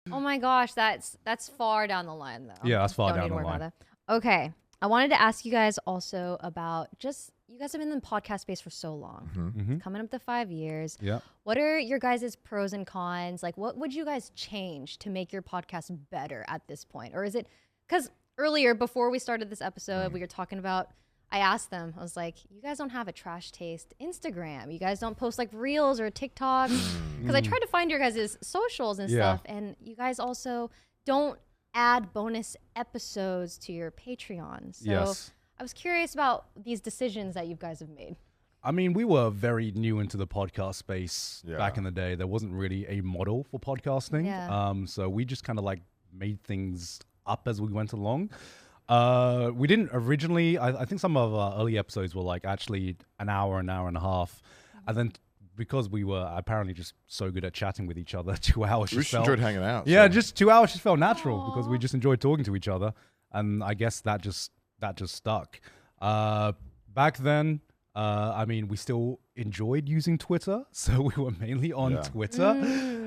Oh my gosh, that's far down the line though. Yeah, that's far Don't down need to the worry about line. that. Okay, I wanted to ask you guys also about just you guys have been in the podcast space for so long, It's coming up to 5 years. Yeah. What are your guys' pros and cons? Like, what would you guys change to make your podcast better at this point? Or is it because earlier before we started this episode, we were talking about. I asked them, I was like, you guys don't have a trash taste Instagram. You guys don't post like reels or TikToks. Because I tried to find your guys' socials and stuff. And you guys also don't add bonus episodes to your Patreon. So I was curious about these decisions that you guys have made. I mean, we were very new into the podcast space back in the day. There wasn't really a model for podcasting. Yeah. So we just kind of like made things up as we went along. We didn't originally, I think some of our early episodes were like actually an hour and a half. And then because we were apparently just so good at chatting with each other, 2 hours We just just felt... enjoyed hanging out. Yeah, so. just 2 hours just felt natural because we just enjoyed talking to each other. And I guess that just stuck. Back then, I mean, we still enjoyed using Twitter. So we were mainly on Twitter.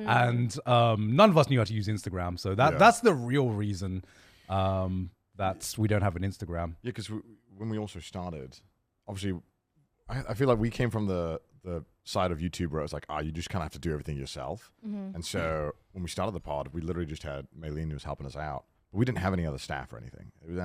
And none of us knew how to use Instagram. So that's the real reason we don't have an Instagram. Yeah, because when we also started, obviously, I feel like we came from the side of YouTube where it's like, you just kind of have to do everything yourself. And so when we started the pod, we literally just had Maylene who was helping us out. But we didn't have any other staff or anything. It was,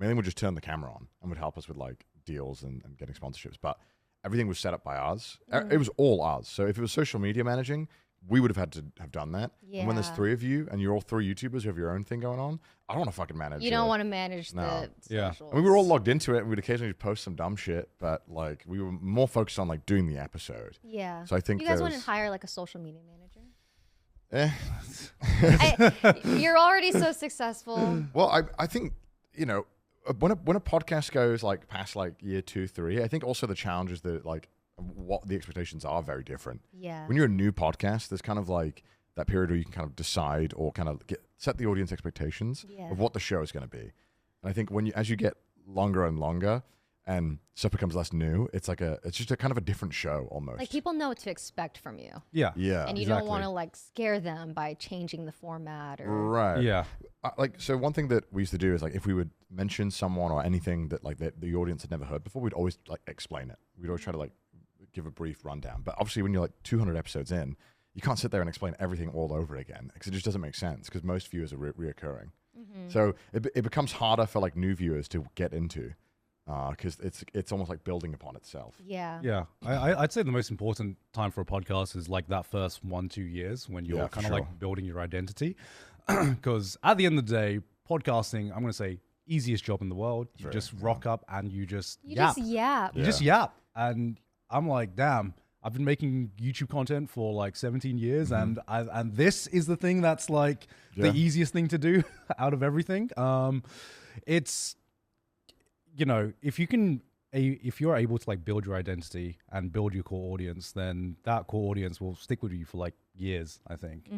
Maylene would just turn the camera on and would help us with like deals and getting sponsorships. But everything was set up by us. It was all us. So if it was social media managing, we would have had to have done that. And when there's 3 of you and you're all 3 YouTubers who have your own thing going on, I don't want to fucking manage it. You don't want to manage the socials. I mean, we were all logged into it and we'd occasionally post some dumb shit, but like we were more focused on like doing the episode. Yeah. So I think you guys wouldn't hire like a social media manager? You're already so successful. Well, I think, when a podcast goes like past like year 2, 3, I think also the challenge is that like what the expectations are very different. Yeah. When you're a new podcast, there's kind of like that period where you can kind of decide or kind of set the audience expectations of what the show is going to be. And I think as you get longer and longer and stuff becomes less new, it's just a kind of a different show almost. Like people know what to expect from you. Yeah. Yeah. And you don't want to like scare them by changing the format or right. Yeah. So one thing that we used to do is like if we would mention someone or anything that like the audience had never heard before, we'd always like explain it. We'd always try to like give a brief rundown. But obviously when you're like 200 episodes in, you can't sit there and explain everything all over again because it just doesn't make sense because most viewers are reoccurring. So it becomes harder for like new viewers to get into because it's almost like building upon itself. Yeah. Yeah. I'd say the most important time for a podcast is like that first 1-2 years when you're kind of like building your identity. Because at the end of the day, podcasting, I'm going to say, easiest job in the world. You just rock up and you just yap. You just yap. And I'm like, damn, I've been making YouTube content for like 17 years and this is the thing that's like the easiest thing to do out of everything. It's, if you're able to like build your identity and build your core audience, then that core audience will stick with you for like years, I think.